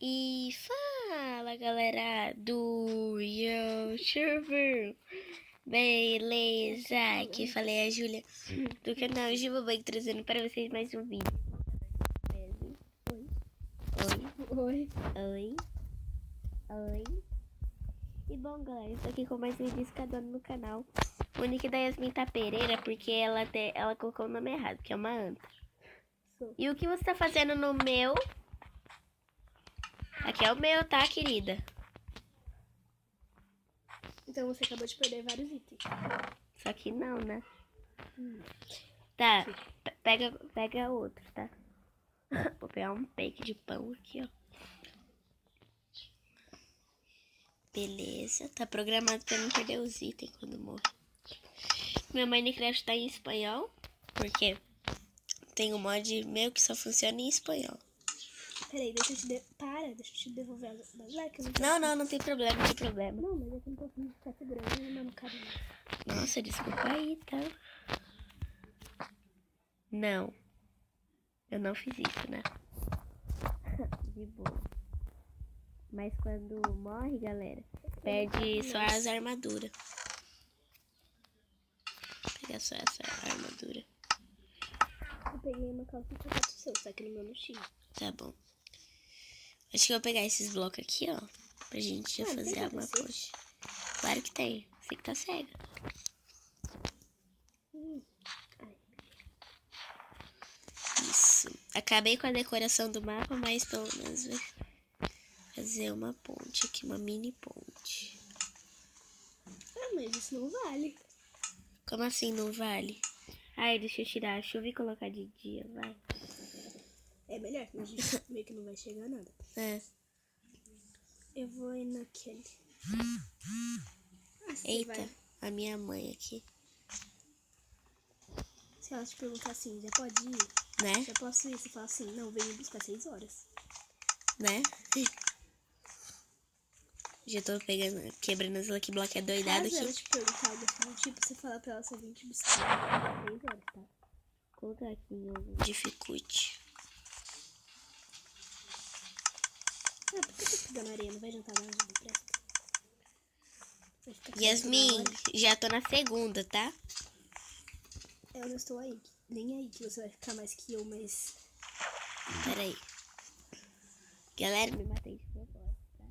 E fala, galera do YouTube. Beleza? Aqui falei a Júlia do canal Juba Bug, trazendo para vocês mais um vídeo. Oi. E bom, galera, estou aqui com mais um vídeo cada no canal. O nick da Yasmin tá Pereira porque ela colocou o nome errado, que é uma anta. E o que você tá fazendo no meu? Aqui é o meu, tá, querida? Então você acabou de perder vários itens. Só que não, né? Tá, pega outro, tá? Vou pegar um peito de pão aqui, ó. Beleza, tá programado pra não perder os itens quando morrer. Meu Minecraft tá em espanhol, porque tem um mod meu que só funciona em espanhol. Peraí, deixa eu te devolver a Black. Não tem problema, não tem problema. Não, mas eu tenho um pouquinho de ficar segurando e não cabe mais. Nossa, desculpa aí, tá? Não, eu não fiz isso, né? De boa. Mas quando morre, galera, perde só as armaduras. Pega só essa armadura. Eu peguei uma calça e sapato seu, só que no meu não tinha. Tá bom. Acho que eu vou pegar esses blocos aqui, ó. Pra gente já fazer uma ponte. Claro que tem. Você que tá cega. Isso. Acabei com a decoração do mapa, mas pelo menos vai fazer uma ponte aqui. Uma mini ponte. Ah, mas isso não vale. Como assim não vale? Ai, deixa eu tirar a chuva e colocar de dia, vai. É melhor, mas a gente meio que não vai chegar a nada. É. Eu vou ir naquele. Eita, a minha mãe aqui. Se ela te perguntar assim, já pode ir? Né? Já posso ir? Você fala assim, não, vem me buscar 6 horas. Né? Já tô quebrando as Lucky Block doidado aqui. Se ela te perguntar algo assim, tipo, você fala pra ela só vem te buscar 6 horas, tá? Vou colocar aqui em algum dificulte. Ah, por que você tá pegando areia? Não vai adiantar nada, não presta. Yasmin, já tô na segunda, tá? Eu não estou aí. Nem aí que você vai ficar mais que eu, mas... Pera aí. Galera, me matei de propósito, tá?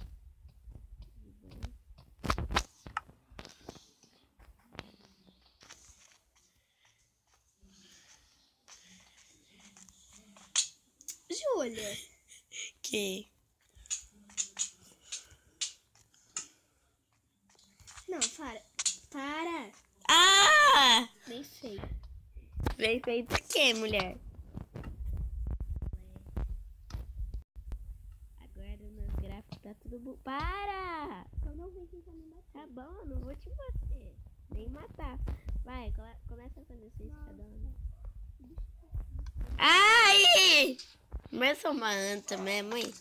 Júlia! Que? Não, para! Ah! Bem feio. Bem feito o quê, mulher? Agora nos gráficos tá tudo bom. Para! Eu não vem tentar me matar. Tá bom, eu não vou te bater. Nem matar. Vai, começa a fazer sua escadona. Ai! Mas eu sou uma anta mesmo, mãe.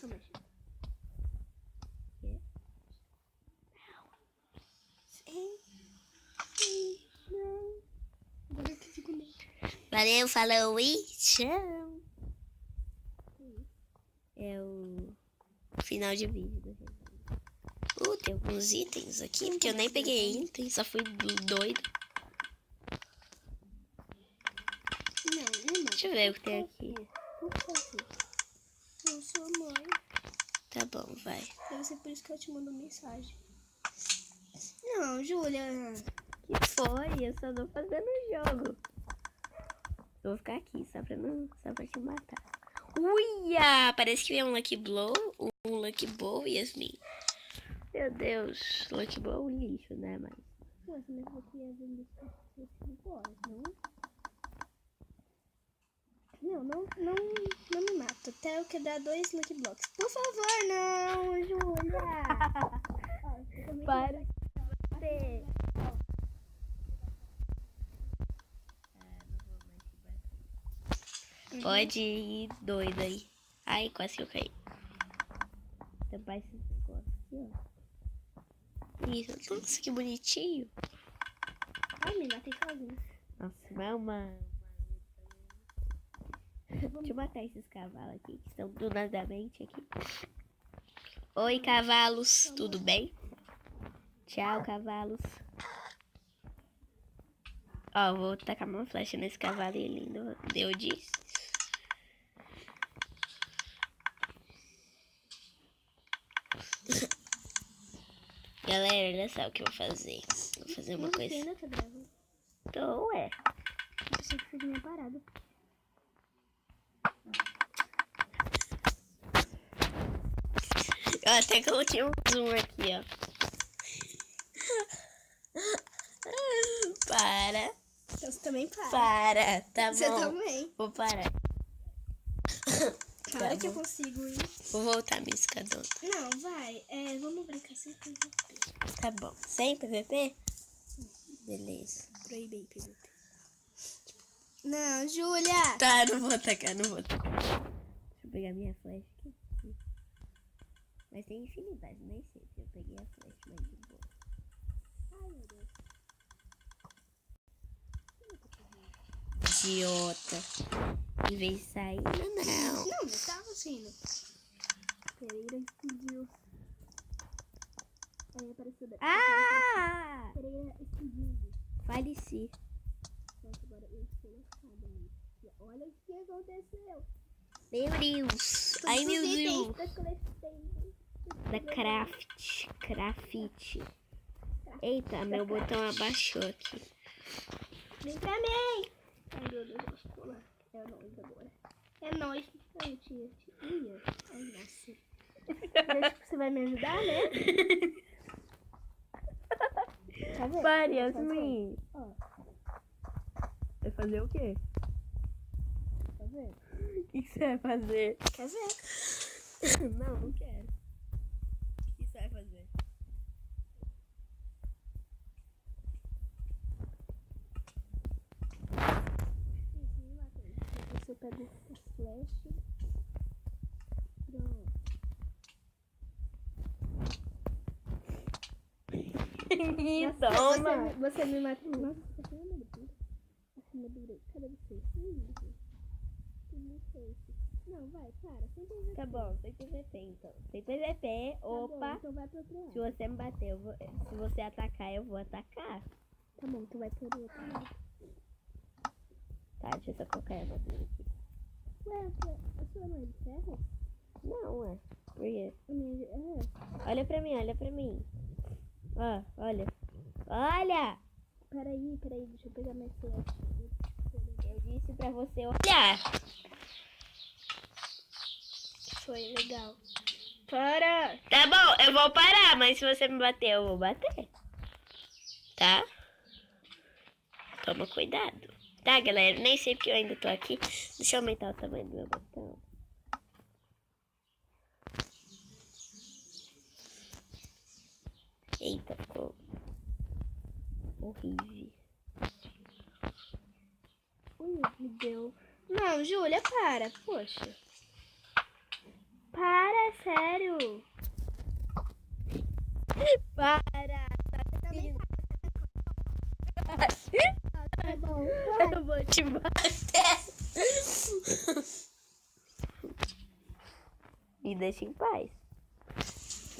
Valeu, falou e tchau. É o final de vídeo. Tem alguns itens aqui, porque eu nem peguei itens, só fui doido. Não. Deixa eu ver o que tem aqui. Por favor. Eu sou mãe. Tá bom, vai. Deve ser por isso que eu te mando mensagem. Não, Júlia. Que foi? Eu só tô fazendo o jogo. Eu vou ficar aqui, só pra te matar. Uia! Parece que veio um Lucky Blow, um Lucky Bow e Yasmin. Meu Deus, Lucky Bow é um lixo, né, mas... Nossa, mas eu queria vender por 5 horas, não? Não me mata. Até eu quebrar 2 Lucky Blocks. Por favor, não, Júlia! Para de bater. Pode ir doido aí. Ai, quase que eu caí. Tampar esses negócios aqui, ó. Isso, nossa, que bonitinho. Ai, me matei sozinho. Nossa, mas é uma... Deixa eu matar esses cavalos aqui, que estão do nada mente aqui. Oi, cavalos, tudo bem? Tchau, cavalos. Ó, vou tacar uma flecha nesse cavalo lindo. Eu disse. Galera, olha só o que eu vou fazer. Vou fazer uma coisa. Ainda tá gravando. Tô, ué. Eu pensei que tinha parado. Eu até coloquei um zoom aqui, ó. Para. Então você também para. Para, tá Você bom. também. Vou parar. Para Tá que eu bom. consigo ir. Vou voltar minha escadona. Não, vai. Vamos brincar sem PVP. Tá bom. Sem PVP? Beleza. Proibei PVP. Não, Júlia! Tá, não vou atacar, não vou atacar. Deixa eu pegar minha flecha aqui. Mas tem infinidade, nem sei se eu peguei a flecha, mas de boa. Ai, meu Deus. Idiota. Em vez de sair, não. Não, eu tava saindo. Pereira explodiu. Aí apareceu daqui. Ah! Pereira explodiu. Faleci. Nossa, agora eu estou lascada, amiga. Olha o que aconteceu. Meu Deus. Ai, meu Deus. Da Craft. Craft. Eita, meu botão abaixou aqui. Vem pra mim! Ai, meu Deus, eu vou pular. É nóis agora. É nóis. Ai, tia. Ai, nossa. Você vai me ajudar, né? Tá vendo? Pare, Yasmin. Ó, Vai fazer o quê? tá vendo? O que você vai fazer? Quer ver? Não, não quero. O que você vai fazer? Você pega os flash. Pronto. Toma. Você me matou. Nossa, você tem armadura. Armadura. Cadê você? Não sei. Não, vai, para. Sem PVP. Tá bom, sem PVP então. Sem PVP, Tá opa. bom, então vai pro outro lado. Se você me bater, eu vou. Se você atacar, eu vou atacar. Tá bom, tu vai pro outro lado. Tá, deixa eu só colocar a armadura aqui. Ué, a sua não é de ferro? Não, é. Por quê? A minha é. Olha pra mim, olha pra mim. Ó, olha. Olha! Peraí, deixa eu pegar mais flash. Eu disse pra você olhar. Foi legal. Para! Tá bom, eu vou parar, mas se você me bater, eu vou bater. Tá? Toma cuidado. Tá, galera? Nem sei porque eu ainda tô aqui. Deixa eu aumentar o tamanho do meu botão. Eita, ficou horrível. Ui, me deu. Não, Júlia, para. Poxa. Para, sério. Para! Também tá bom. Eu vou te bater. Me deixa em paz.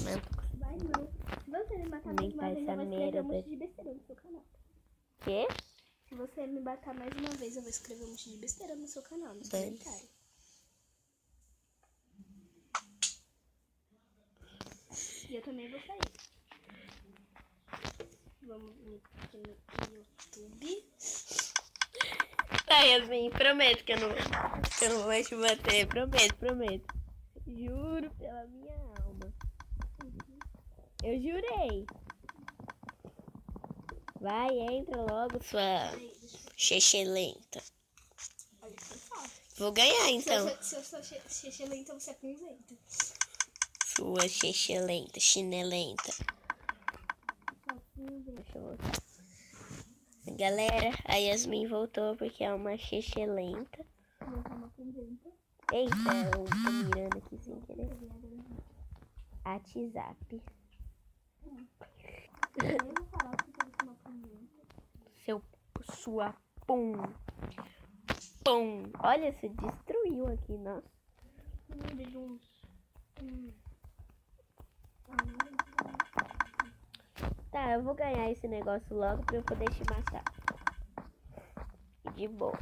Não tô com- Vai não. Se você me matar mais Nem uma vez, eu essa vou escrever um merda. monte de besteira no seu canal. Quê? Se você me matar mais uma vez, eu vou escrever um monte de besteira no seu canal, nos Dane-se. comentários. E eu também vou sair. Vamos no YouTube. Tá, Yasmin, prometo que eu não vou te bater. Prometo. Juro pela minha alma. Eu jurei. Vai, entra logo, sua lenta. Olha, foi fácil. Vou ganhar, então. Se eu sou xixelenta, então você é cinzenta. Sua lenta, chinelenta. Só cinzenta. Deixa eu voltar. Galera, a Yasmin voltou porque é uma lenta. Eu sou uma cinzenta. Eita, eu tô mirando aqui sem querer. WhatsApp. Eu vou falar que eu sou uma cinzenta. Sua pum. Olha, você destruiu aqui, nossa. eu vou ganhar esse negócio logo pra eu poder te matar. De boa.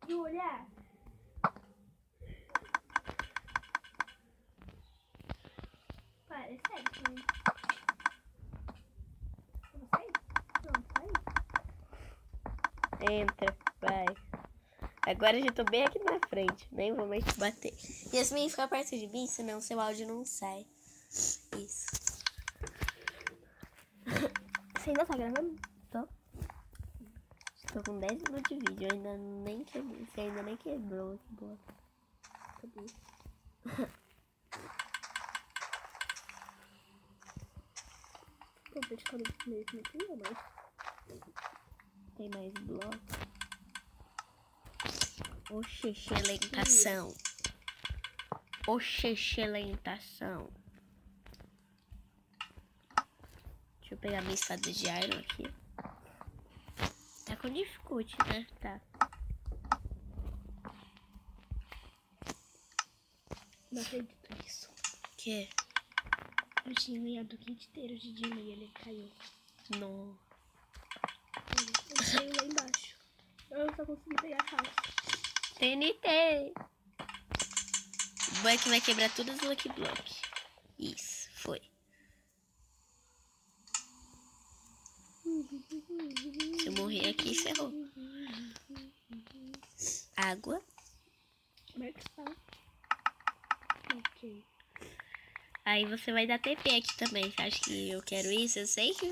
Júlia! Para, é sério. Não sei? Pronto, vai. Entra, vai. Agora eu já tô bem aqui na frente. Nem vou mais te bater. Yasmin, fica perto de mim, senão seu áudio não sai. Isso. Você ainda tá gravando? Tô. Estou com 10 minutos de vídeo. Eu ainda nem quebrou. Você ainda nem quebrou. Que boa. Cadê? Tô praticando meio que no primeiro, mas... Tem mais bloco. Oxexelentação. Oxexelentação. Deixa eu pegar minha espada de iron aqui. Tá com dificuldade, né? Tá. Não acredito nisso. Que? Eu tinha ganhado o kit inteiro de Dino e ele caiu. Não. Ele caiu lá embaixo. Eu só consegui pegar a calça. TNT. O Buck vai quebrar todos os Lucky Blocks. Isso, foi. Se eu morrer aqui, encerrou. Água. Como é que tá? Ok. Aí você vai dar TP aqui também. Você acha que eu quero isso? Eu sei que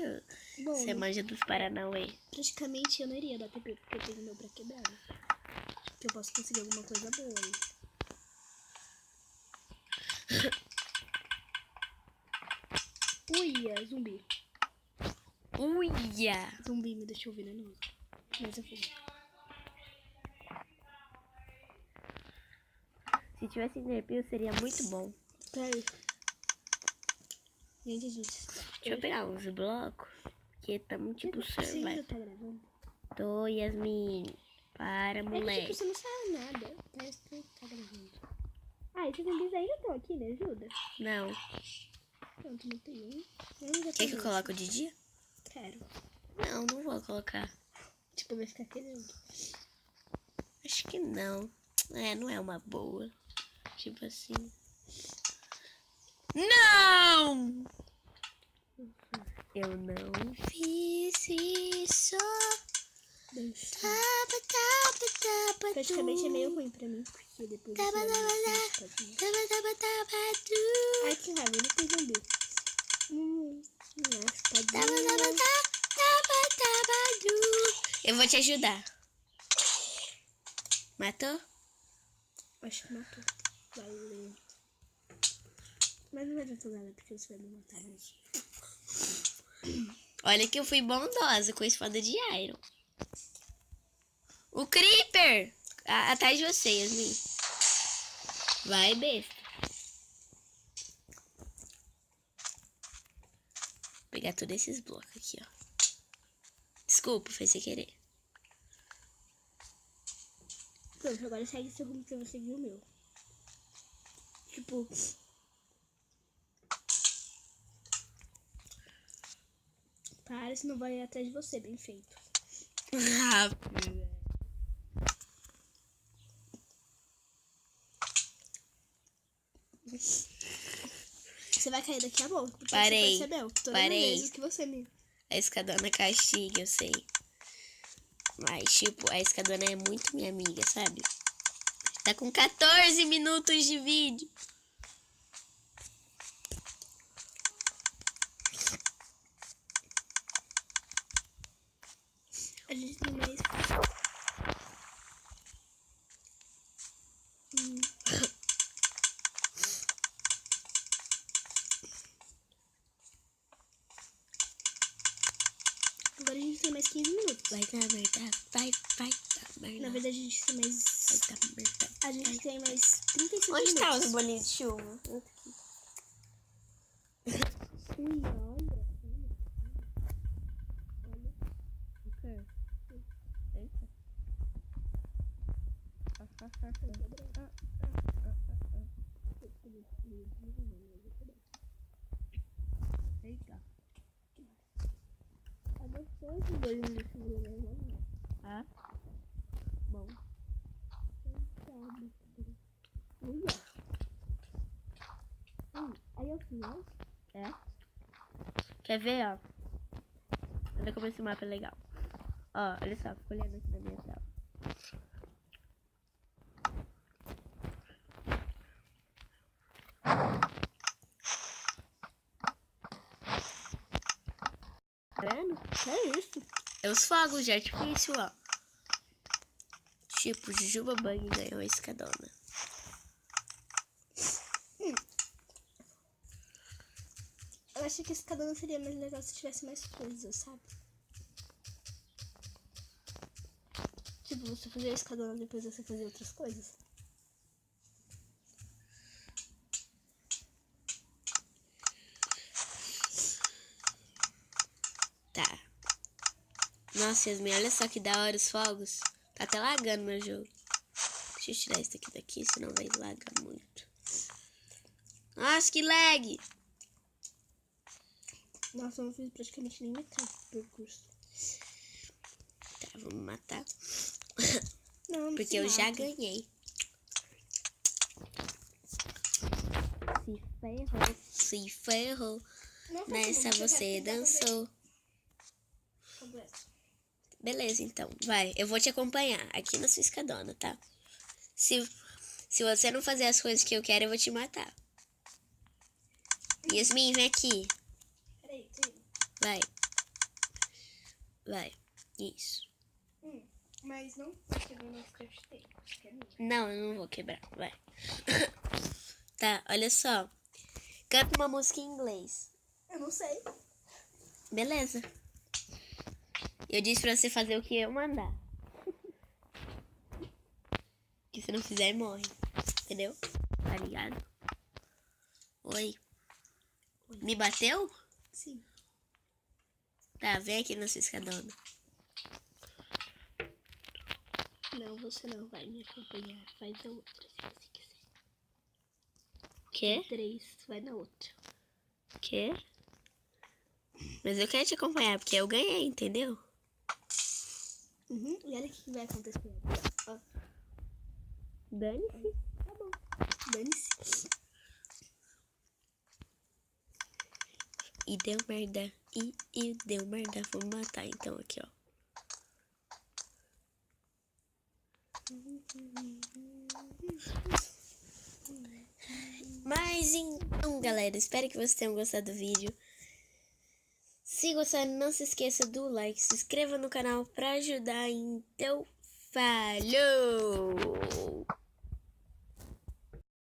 Bom, você manja dos Paranauê. praticamente eu não iria dar TP porque eu tenho meu pra quebrar. Acho que eu posso conseguir alguma coisa boa aí. Uia, zumbi. Uia! Zumbi me deixou venenoso. Mas eu fui. Se tivesse Enderpeel seria muito bom. Peraí. Gente, Deixa eu pegar uns blocos. Que estamos tipo Você ainda survival. tá gravando? Tô, Yasmin. Para, É que, moleque. tipo, você não sabe nada. Parece que tá gravando. Ah, esses zumbis ainda estão aqui, me ajuda? Não. Pronto, não tem um. Eu já Quer que eu coloque de dia? Quero. Não, não vou colocar. Tipo, vai ficar querendo. Acho que não. É, não é uma boa. Tipo assim. Não! Eu não fiz isso. Praticamente é meio ruim pra mim, porque depois eu vou Ai, que raiva, não tem zumbi. Nossa, tadinho. Eu vou te ajudar. Matou? Acho que matou. Valeu. Mas não vai adiantar nada, porque você vai me matar hoje. Olha que eu fui bondosa com a espada de Iron. O Creeper! Atrás de você, Yasmin. Vai, besta. Vou pegar todos esses blocos aqui, ó. Desculpa, foi sem querer. Pronto, agora segue seu rumo pra eu seguir o meu. Tipo... Para, senão vai ir atrás de você, bem feito. Você vai cair daqui a pouco, porque Parei. você percebeu que todas as Parei. vezes que você me... A escadona castiga, eu sei. Mas, tipo, a escadona é muito minha amiga, sabe? Tá com 14 minutos de vídeo. A gente tem mais... Agora a gente tem mais 15 minutos. Vai dar merda, vai dar merda. Na verdade, a gente tem mais... Vai dar merda. A gente tem mais 36 Onde tá os bolinhos de chuva? Ui, olha. Eita. Cadê esse bolinho de chuva? Ah? Bom. Aí eu fiz, ó. É? Quer ver, ó? Olha como esse mapa é legal. Ó, olha só, fico olhando aqui na minha tela. Tá vendo? É isso. É os fogos de artifício, ó. Tipo, Jujuba Bug ganhou a escadona. Eu achei que esse cadão seria mais legal se tivesse mais coisas, sabe? Tipo, você fazer a escadona depois você fazer outras coisas. Tá. Nossa, Yasmin, olha só que da hora os fogos. Tá até lagando meu jogo. Deixa eu tirar isso daqui, senão vai lagar muito. Nossa, que lag! Nossa, eu não fiz praticamente nem metade do percurso. Tá, vou me matar. Não, Porque eu já ganhei. Se ferrou. Se ferrou. Não, Nessa você dançou. Beleza, então. Vai, eu vou te acompanhar aqui na sua escadona, tá? Se você não fazer as coisas que eu quero, eu vou te matar. Yasmin, vem aqui. Peraí, tô indo. Vai. Vai. Isso. Mas não tá quebrando as que eu chutei. Acho que é minha. Não, eu não vou quebrar. Vai. Tá, olha só. Canta uma música em inglês. Eu não sei. Beleza. Eu disse pra você fazer o que eu mandar. Que se não fizer, morre. Entendeu? Tá ligado? Oi. Me bateu? Sim. Tá, vem aqui na sua escadona. Não, você não vai me acompanhar. Faz a outra, se você quiser. Quê? 3, vai na outra. Quê? Mas eu quero te acompanhar, porque eu ganhei, entendeu? E olha o que vai acontecer agora. Ó. Dane-se. Tá bom. Dane-se. E deu merda. E deu merda. Vou matar então aqui, ó. Mas então, galera, espero que vocês tenham gostado do vídeo. Se gostaram, não se esqueça do like, se inscreva no canal pra ajudar. Então, falou!